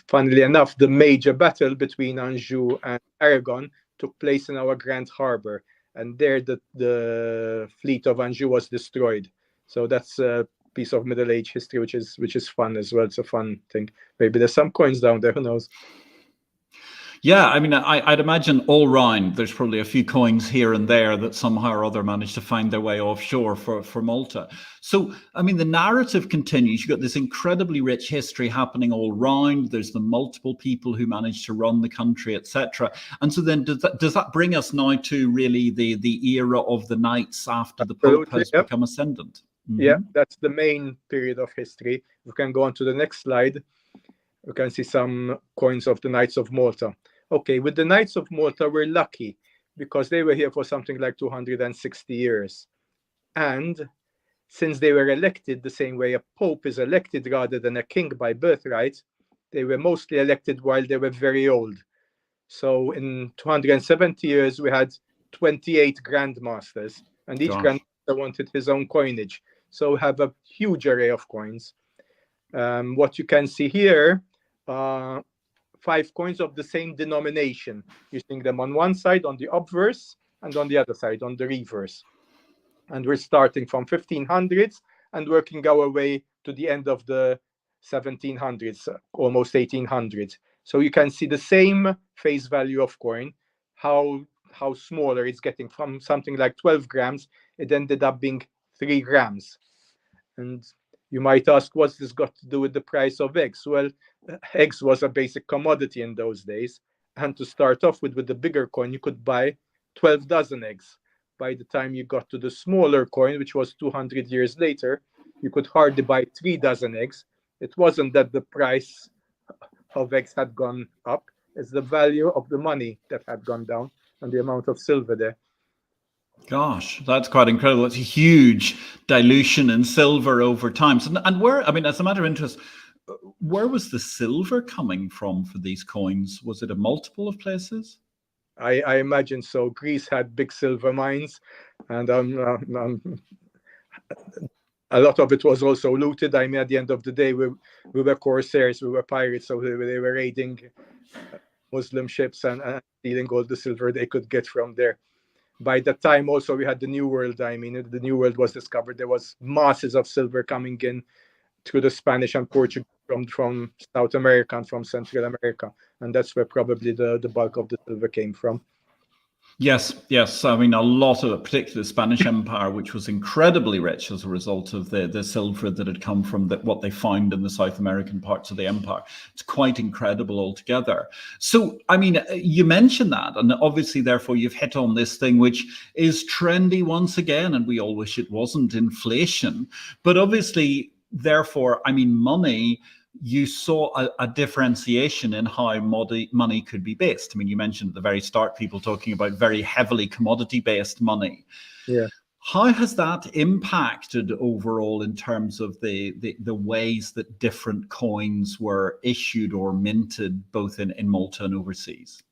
Speaker 2: funnily enough, the major battle between Anjou and Aragon took place in our Grand Harbour, and there the fleet of Anjou was destroyed. So that's a piece of Middle Age history, which is fun as well. It's a fun thing. Maybe there's some coins down there. Who knows?
Speaker 1: Yeah, I mean, I'd imagine all round there's probably a few coins here and there that somehow or other managed to find their way offshore for Malta. So, I mean, the narrative continues. You've got this incredibly rich history happening all round. There's the multiple people who managed to run the country, etc. And so then does that bring us now to really the era of the Knights after the Pope has become ascendant?
Speaker 2: Mm-hmm. Yeah, that's the main period of history. We can go on to the next slide. We can see some coins of the Knights of Malta. Okay, with the Knights of Malta, we're lucky because they were here for something like 260 years. And since they were elected the same way a pope is elected rather than a king by birthright, they were mostly elected while they were very old. So in 270 years, we had 28 grandmasters, and each grandmaster wanted his own coinage. So we have a huge array of coins. What you can see here, 5 coins of the same denomination, using them on one side on the obverse and on the other side on the reverse. And we're starting from 1500s and working our way to the end of the 1700s, almost 1800s. So you can see the same face value of coin, how smaller it's getting. From something like 12 grams, it ended up being 3 grams. And you might ask, what's this got to do with the price of eggs? Well, eggs was a basic commodity in those days. And to start off with the bigger coin, you could buy 12 dozen eggs. By the time you got to the smaller coin, which was 200 years later, you could hardly buy 3 dozen eggs. It wasn't that the price of eggs had gone up. It's the value of the money that had gone down and the amount of silver there.
Speaker 1: Gosh, that's quite incredible. It's a huge dilution in silver over time. So, and where, I mean, as a matter of interest, where was the silver coming from for these coins? Was it a multiple of places?
Speaker 2: I imagine so. Greece had big silver mines, and a lot of it was also looted. I mean, at the end of the day, we were corsairs, we were pirates, so they were raiding Muslim ships and stealing all the silver they could get from there. By that time, also, we had the New World. I mean, the New World was discovered. There was masses of silver coming in through the Spanish and Portuguese from South America and from Central America. And that's where probably the bulk of the silver came from.
Speaker 1: Yes, yes. I mean, a lot of it, particularly the Spanish Empire, which was incredibly rich as a result of the silver that had come from what they found in the South American parts of the empire. It's quite incredible altogether. So, I mean, you mentioned that, and obviously, therefore, you've hit on this thing, which is trendy once again, and we all wish it wasn't, inflation. But obviously, therefore, I mean, money, you saw a differentiation in how money could be based. I mean, you mentioned at the very start people talking about very heavily commodity-based money.
Speaker 2: Yeah.
Speaker 1: How has that impacted overall in terms of the ways that different coins were issued or minted, both in Malta and overseas?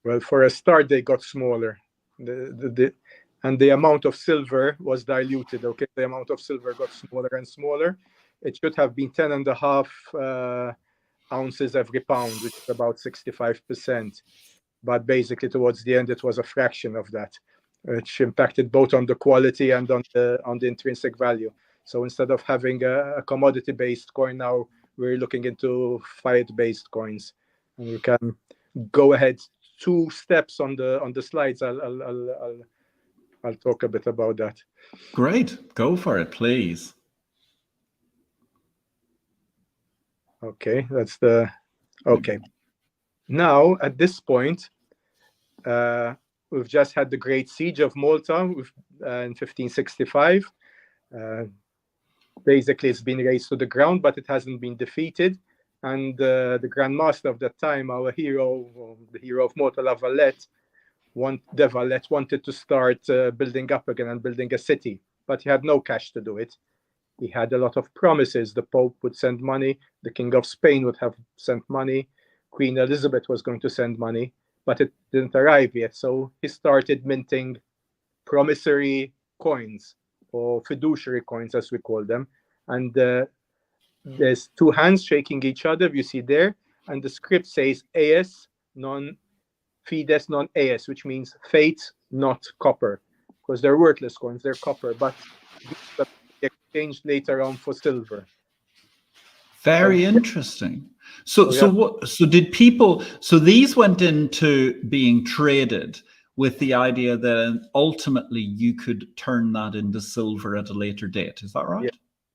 Speaker 2: Well, for a start, they got smaller. And the amount of silver was diluted. Okay, the amount of silver got smaller and smaller. It should have been 10.5 ounces every pound, which is about 65%. But basically, towards the end, it was a fraction of that, which impacted both on the quality and on the intrinsic value. So instead of having a commodity-based coin, now we're looking into fiat-based coins, and we can go ahead 2 steps on the slides. I'll talk a bit about that.
Speaker 1: Great, go for it, please.
Speaker 2: Okay, that's the okay. Now at this point, we've just had the Great Siege of Malta in 1565. Basically, it's been razed to the ground, but it hasn't been defeated. And the Grand Master of that time, our hero, the hero of Malta, Valette, wanted to start building up again and building a city, but he had no cash to do it. He had a lot of promises. The Pope would send money. The King of Spain would have sent money. Queen Elizabeth was going to send money, but it didn't arrive yet. So he started minting promissory coins, or fiduciary coins, as we call them. And there's 2 hands shaking each other, you see there. And the script says AS non fides non AS, which means faith, not copper, because they're worthless coins, they're copper, but exchanged later on for silver.
Speaker 1: Very interesting. So did people, so these went into being traded with the idea that ultimately you could turn that into silver at a later date. Is that right?
Speaker 2: Yeah.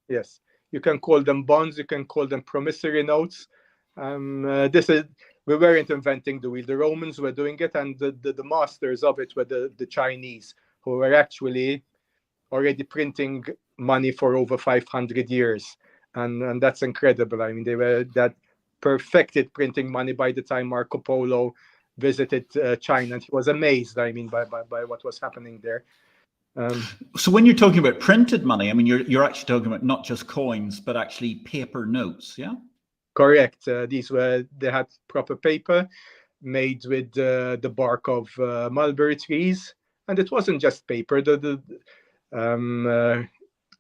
Speaker 2: Yes. You can call them bonds, you can call them promissory notes. We weren't inventing the wheel. The Romans were doing it, and the masters of it were the Chinese, who were actually already printing money for over 500 years. And that's incredible. I mean, they were that perfected printing money by the time Marco Polo visited China, and he was amazed, I mean, by what was happening there.
Speaker 1: So when you're talking about printed money, I mean, you're actually talking about not just coins, but actually paper notes, yeah?
Speaker 2: Correct. They had proper paper made with the bark of mulberry trees, and it wasn't just paper.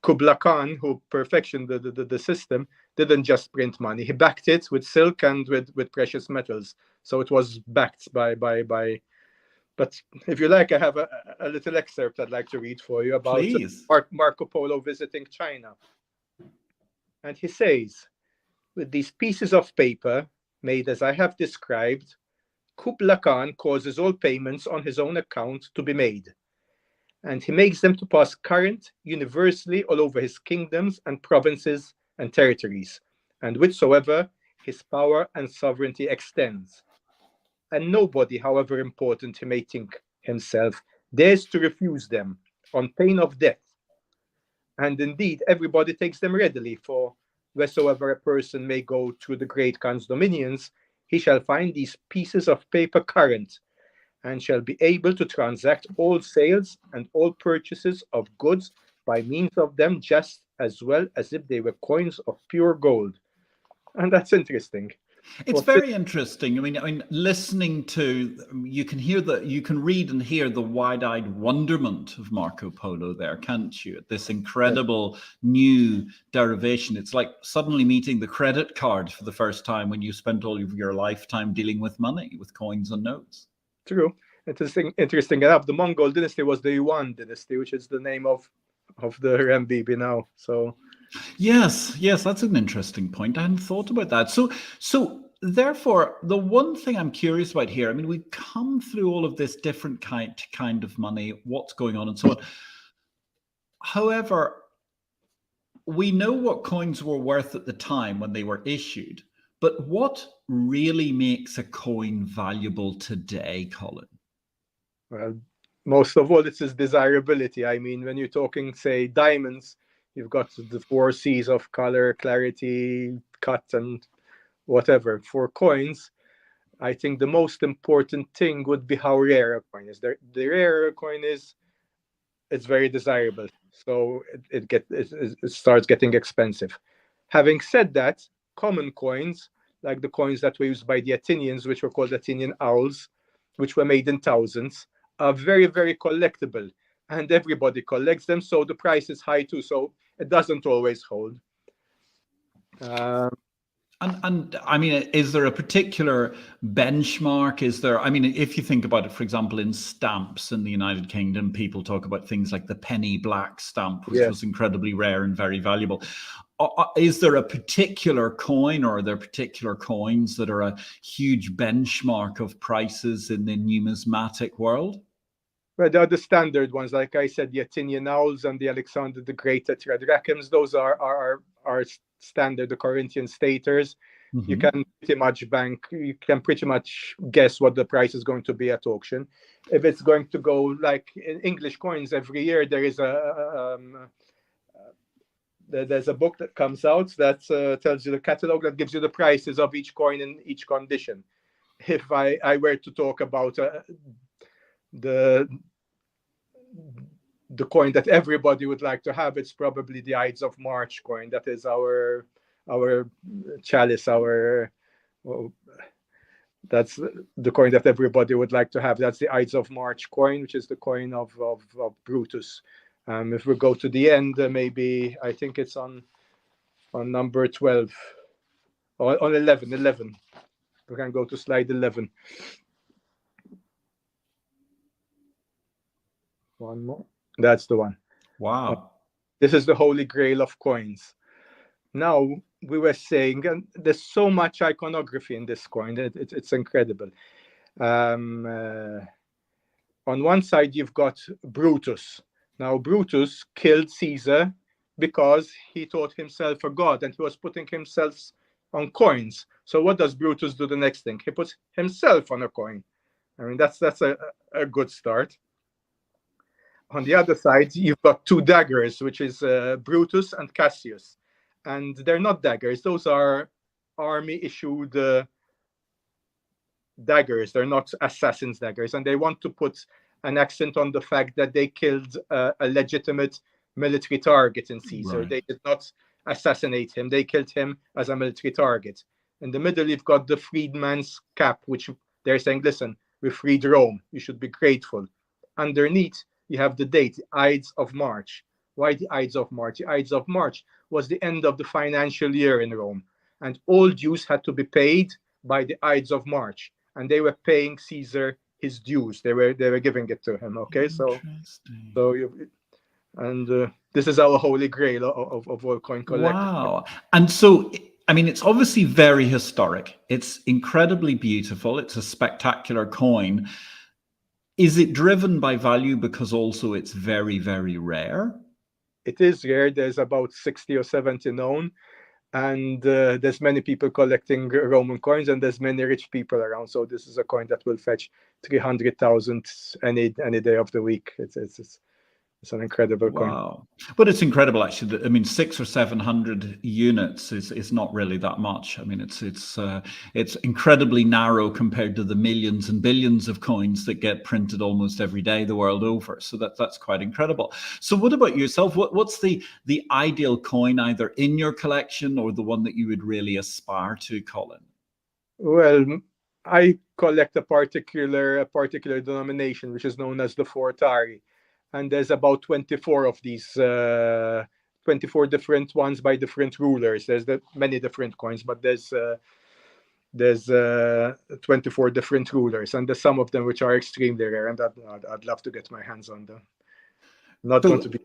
Speaker 2: Kubla Khan, who perfected the system, didn't just print money. He backed it with silk and with precious metals. So it was backed by. But if you like, I have a little excerpt I'd like to read for you about Marco Polo visiting China. And he says, with these pieces of paper made as I have described, Kubla Khan causes all payments on his own account to be made, and he makes them to pass current universally all over his kingdoms and provinces and territories, and whichsoever his power and sovereignty extends. And nobody, however important he may think himself, dares to refuse them on pain of death. And indeed, everybody takes them readily, for wheresoever a person may go through the great Khan's dominions, he shall find these pieces of paper current, and shall be able to transact all sales and all purchases of goods by means of them, just as well as if they were coins of pure gold. And that's interesting.
Speaker 1: It's very interesting. I mean, listening to, you can read and hear the wide-eyed wonderment of Marco Polo there, can't you? This incredible new derivation. It's like suddenly meeting the credit card for the first time when you spent all of your lifetime dealing with money, with coins and notes.
Speaker 2: True. Interesting enough, the Mongol dynasty was the Yuan dynasty, which is the name of the Renminbi now. So
Speaker 1: yes, that's an interesting point. I hadn't thought about that. So therefore, the one thing I'm curious about here, I mean, we've come through all of this different kind of money, what's going on and so on. However, we know what coins were worth at the time when they were issued, but what really makes a coin valuable today, Colin?
Speaker 2: Well, most of all, it's its desirability. I mean, when you're talking, say, diamonds, you've got the 4 C's of color, clarity, cut, and whatever. For coins, I think the most important thing would be how rare a coin is. The rarer a coin is, it's very desirable. So it starts getting expensive. Having said that, common coins, like the coins that were used by the Athenians, which were called Athenian owls, which were made in thousands, are very, very collectible. And everybody collects them, so the price is high too. So it doesn't always hold.
Speaker 1: And I mean, is there a particular benchmark? Is there, I mean, if you think about it, for example, in stamps in the United Kingdom, people talk about things like the penny black stamp, which was incredibly rare and very valuable. Is there a particular coin, or are there particular coins that are a huge benchmark of prices in the numismatic world?
Speaker 2: Well, there are the standard ones, like I said, the Athenian owls and the Alexander the Great tetradrachms. Those are standard, the Corinthian staters. You can pretty much guess what the price is going to be at auction. If it's going to go like in English coins, every year there is there's a book that comes out that tells you the catalog, that gives you the prices of each coin in each condition. If I were to talk about the coin that everybody would like to have, it's probably the Ides of March coin. That is our chalice, that's the coin that everybody would like to have. That's the Ides of March coin, which is the coin of Brutus. If we go to the end, maybe I think it's on number 12 or on 11. We can go to slide 11. One more. That's the one.
Speaker 1: Wow.
Speaker 2: This is the holy grail of coins. Now, we were saying, and there's so much iconography in this coin, it's incredible. On one side, you've got Brutus. Now, Brutus killed Caesar because he thought himself a god, and he was putting himself on coins. So what does Brutus do the next thing? He puts himself on a coin. I mean, that's a good start. On the other side, you've got two daggers, which is Brutus and Cassius. And they're not daggers. Those are army-issued daggers. They're not assassin's daggers. And they want to put an accent on the fact that they killed a legitimate military target in Caesar. Right. They did not assassinate him. They killed him as a military target. In the middle, you've got the freedman's cap, which they're saying, listen, we freed Rome. You should be grateful. Underneath, you have the date, the Ides of March. Why the Ides of March? The Ides of March was the end of the financial year in Rome, and all dues had to be paid by the Ides of March, and they were paying Caesar his dues. They were giving it to him. Okay, so this is our holy grail of all coin collecting.
Speaker 1: Wow! And so, I mean, it's obviously very historic. It's incredibly beautiful. It's a spectacular coin. Is it driven by value because also it's very, very rare?
Speaker 2: It is rare. There's about 60 or 70 known, and there's many people collecting Roman coins, and there's many rich people around. So this is a coin that will fetch 300,000 any day of the week. It's an incredible coin.
Speaker 1: Wow. But it's incredible, actually. I mean, 600 or 700 units is not really that much. I mean, it's incredibly narrow compared to the millions and billions of coins that get printed almost every day the world over. So that's quite incredible. So what about yourself? What's the ideal coin, either in your collection or the one that you would really aspire to, Colin?
Speaker 2: Well, I collect a particular denomination, which is known as the Fortari. And there's about 24 of these, 24 different ones by different rulers. There's many different coins, but there's 24 different rulers, and there's some of them which are extremely rare, and I'd love to get my hands on them. Not going to be.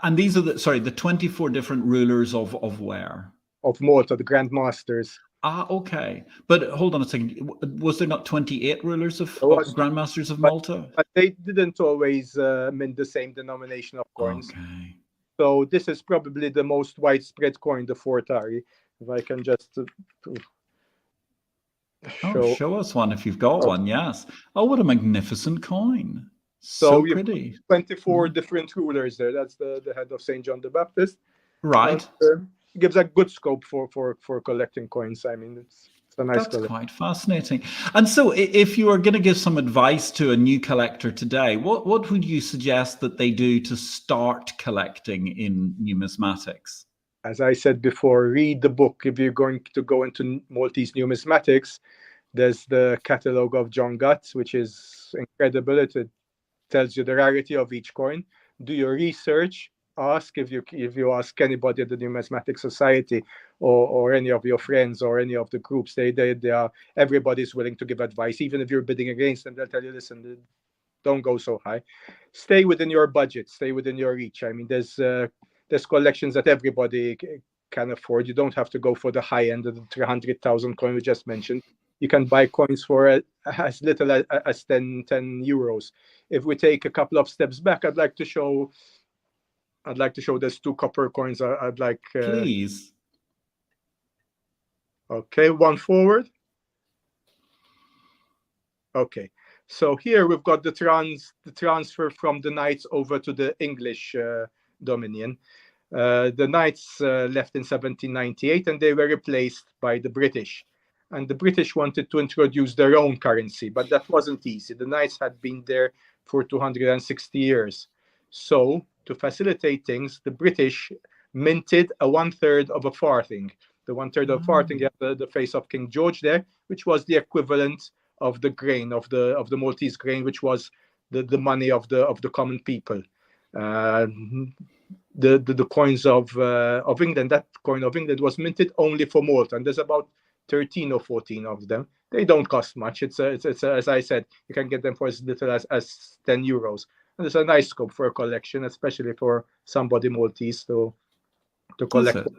Speaker 1: And these are the 24 different rulers of where?
Speaker 2: Of Malta, the Grand Masters.
Speaker 1: Ah, okay. But hold on a second. Was there not 28 rulers of Grandmasters of Malta?
Speaker 2: But they didn't always mint the same denomination of coins.
Speaker 1: Okay.
Speaker 2: So this is probably the most widespread coin, the Fortari. If I can just
Speaker 1: show us one if you've got one. Yes. Oh, what a magnificent coin. So pretty.
Speaker 2: 24 different rulers there. That's the head of St. John the Baptist.
Speaker 1: Right.
Speaker 2: And, gives a good scope for collecting coins. I mean, a nice
Speaker 1: That's
Speaker 2: collection.
Speaker 1: quite fascinating. And so if you were going to give some advice to a new collector today, what would you suggest that they do to start collecting in numismatics?
Speaker 2: As I said before, read the book. If you're going to go into Maltese numismatics, there's the catalogue of John Gutz, which is incredible. It tells you the rarity of each coin. Do your research. Ask if you ask anybody at the Numismatic Society or any of your friends or any of the groups, they are, everybody's willing to give advice. Even if you're bidding against them, they'll tell you, listen, don't go so high. Stay within your budget. Stay within your reach. I mean, there's collections that everybody can afford. You don't have to go for the high end of the 300,000 coin we just mentioned. You can buy coins for as little as 10 euros. If we take a couple of steps back, I'd like to show there's two copper coins. I'd like
Speaker 1: please.
Speaker 2: Okay, one forward. Okay, so here we've got the transfer from the Knights over to the English Dominion. The Knights left in 1798 and they were replaced by the British. And the British wanted to introduce their own currency, but that wasn't easy. The Knights had been there for 260 years. So, to facilitate things, the British minted a 1/3 of a farthing. The 1/3 of a farthing had the face of King George there, which was the equivalent of the grain, of the Maltese grain, which was the money of the common people. The coins of England, that coin of England was minted only for Malta, and there's about 13 or 14 of them. They don't cost much. It's as I said, you can get them for as little as 10 euros. And it's a nice scope for a collection, especially for somebody Maltese to collect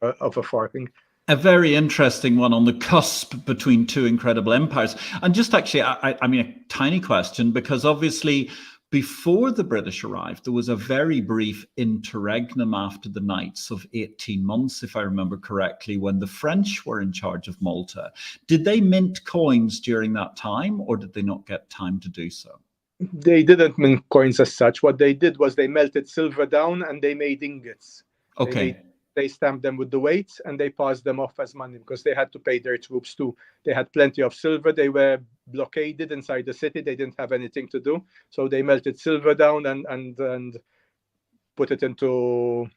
Speaker 2: of a farthing.
Speaker 1: A very interesting one on the cusp between two incredible empires. And just actually, I mean, a tiny question, because obviously before the British arrived, there was a very brief interregnum after the Knights of 18 months, if I remember correctly, when the French were in charge of Malta. Did they mint coins during that time, or did they not get time to do so?
Speaker 2: They didn't mint coins as such. What they did was they melted silver down and they made ingots.
Speaker 1: Okay.
Speaker 2: They stamped them with the weights and they passed them off as money because they had to pay their troops too. They had plenty of silver. They were blockaded inside the city. They didn't have anything to do. So they melted silver down and put it into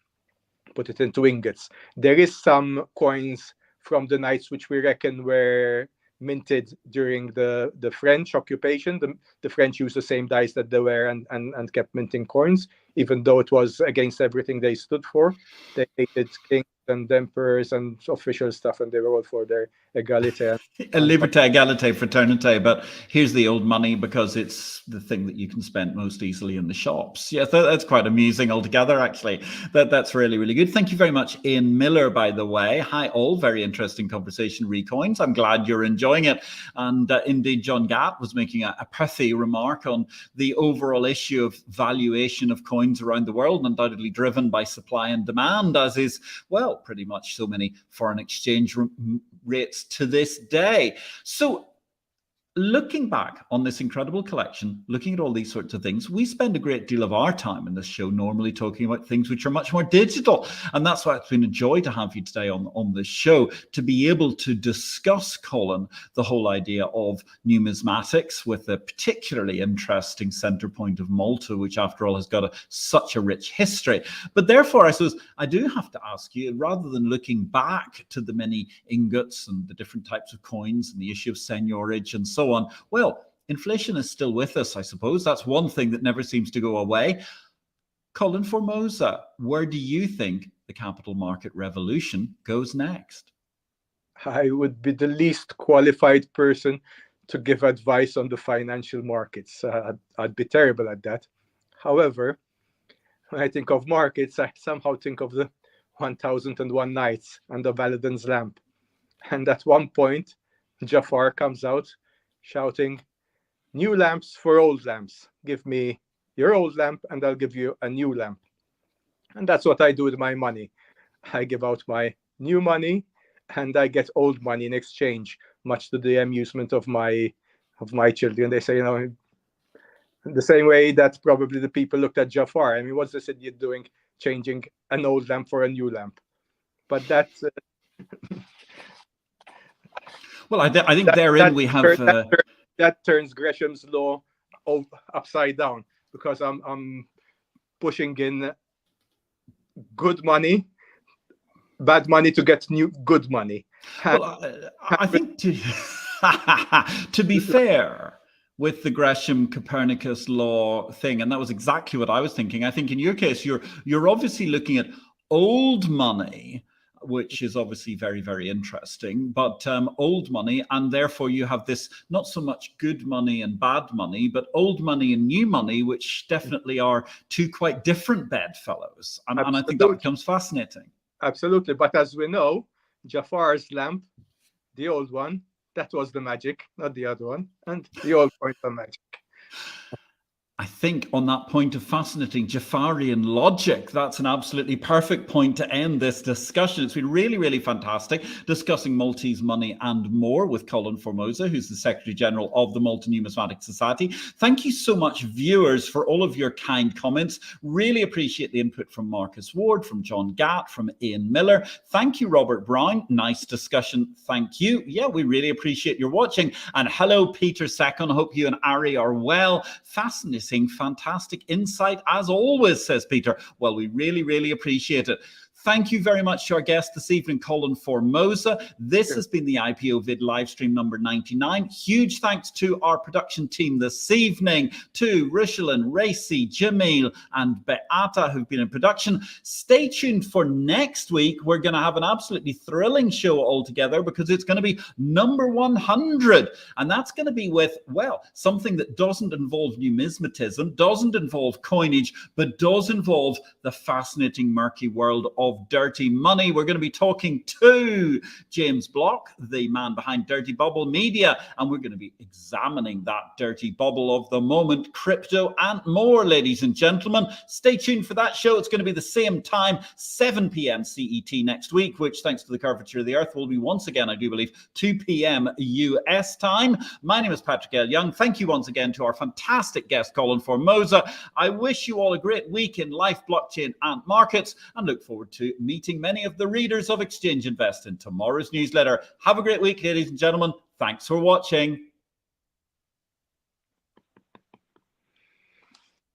Speaker 2: ingots. There is some coins from the Knights which we reckon were minted during the French occupation. The French used the same dice that they were and kept minting coins, even though it was against everything they stood for. They hated kings and emperors and official stuff, and they were all for their egalite.
Speaker 1: Liberté, égalité, fraternité. But here's the old money because it's the thing that you can spend most easily in the shops. Yes, that's quite amusing altogether, actually. That's really, really good. Thank you very much, Ian Miller, by the way. Hi, all. Very interesting conversation, Recoins. I'm glad you're enjoying it. And indeed, John Gatt was making a pithy remark on the overall issue of valuation of coins around the world, undoubtedly driven by supply and demand, as is, well, pretty much so many foreign exchange rates to this day. So looking back on this incredible collection, looking at all these sorts of things, we spend a great deal of our time in this show normally talking about things which are much more digital. And that's why it's been a joy to have you today on this show, to be able to discuss, Colin, the whole idea of numismatics with a particularly interesting center point of Malta, which after all has got such a rich history. But therefore, I suppose I do have to ask you, rather than looking back to the many ingots and the different types of coins and the issue of seigniorage and so on, well, inflation is still with us, I suppose. That's one thing that never seems to go away. Colin Formosa, where do you think the capital market revolution goes next?
Speaker 2: I would be the least qualified person to give advice on the financial markets. I'd be terrible at that. However, when I think of markets, I somehow think of the 1001 Nights and the Aladdin's lamp. And at one point, Jafar comes out shouting, "New lamps for old lamps. Give me your old lamp and I'll give you a new lamp." And that's what I do with my money. I give out my new money and I get old money in exchange, much to the amusement of my children. They say, the same way that probably the people looked at Jafar. I mean, what's this idiot doing, changing an old lamp for a new lamp? But that's...
Speaker 1: Well, I think therein we have...
Speaker 2: that turns Gresham's law upside down, because I'm pushing in good money, bad money to get new good money.
Speaker 1: Well, I think to be fair with the Gresham Copernicus law thing, and that was exactly what I was thinking. I think in your case, you're obviously looking at old money, which is obviously very, very interesting, but old money, and therefore you have this not so much good money and bad money, but old money and new money, which definitely are two quite different bedfellows. And I think that becomes fascinating.
Speaker 2: Absolutely. But as we know, Jafar's lamp, the old one, that was the magic, not the other one. And the old point of magic.
Speaker 1: I think on that point of fascinating Jafarian logic, that's an absolutely perfect point to end this discussion. It's been really, really fantastic discussing Maltese money and more with Colin Formosa, who's the Secretary General of the Malta Numismatic Society. Thank you so much, viewers, for all of your kind comments. Really appreciate the input from Marcus Ward, from John Gatt, from Ian Miller. Thank you, Robert Brown. Nice discussion. Thank you. Yeah, we really appreciate your watching. And hello, Peter Second. Hope you and Ari are well. Fascinating. Fantastic insight as always, says Peter. Well, we really, really appreciate it. Thank you very much to our guest this evening, Colin Formosa. This has been the IPO-VID live stream number 99. Huge thanks to our production team this evening, to Rishalin, Racy, Jamil, and Beata, who've been in production. Stay tuned for next week. We're going to have an absolutely thrilling show altogether, because it's going to be number 100. And that's going to be with, well, something that doesn't involve numismatism, doesn't involve coinage, but does involve the fascinating, murky world of dirty money. We're going to be talking to James Block, the man behind Dirty Bubble Media, and we're going to be examining that dirty bubble of the moment, crypto and more, ladies and gentlemen. Stay tuned for that show. It's going to be the same time, 7 p.m. CET next week, which, thanks to the curvature of the earth, will be once again, I do believe, 2 p.m. US time. My name is Patrick L. Young. Thank you once again to our fantastic guest, Colin Formosa. I wish you all a great week in life, blockchain and markets, and look forward to meeting many of the readers of Exchange Invest in tomorrow's newsletter. Have a great week, ladies and gentlemen. Thanks for watching.